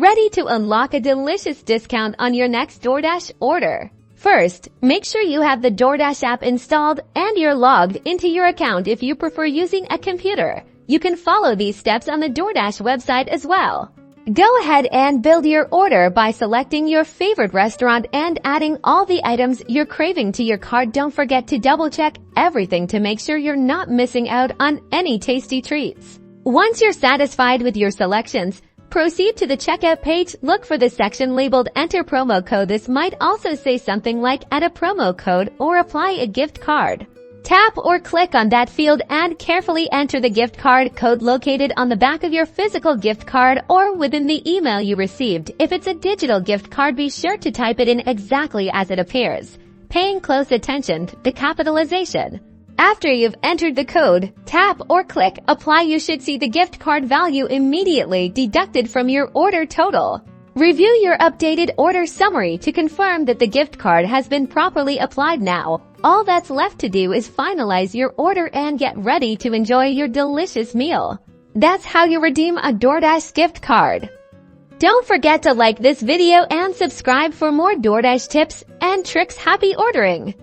ready to unlock a delicious discount on your next Doordash order. First, make sure you have the Doordash app installed and you're logged into your account if you prefer using a computer. You can follow these steps on the Doordash website as well. Go ahead and build your order by selecting your favorite restaurant and adding all the items you're craving to your cart. Don't forget to double-check everything to make sure you're not missing out on any tasty treats. Once you're satisfied with your selections, proceed to the checkout page. Look for the section labeled Enter Promo Code. This might also say something like Add a promo code or Apply a gift card. Tap or click on that field and carefully enter the gift card code located on the back of your physical gift card or within the email you received. If it's a digital gift card, be sure to type it in exactly as it appears, paying close attention to the capitalization. After you've entered the code, tap or click Apply. You should see the gift card value immediately deducted from your order total. Review your updated order summary to confirm that the gift card has been properly applied. Now, all that's left to do is finalize your order and get ready to enjoy your delicious meal. That's how you redeem a Doordash gift card. Don't forget to like this video and subscribe for more Doordash tips and tricks. Happy ordering!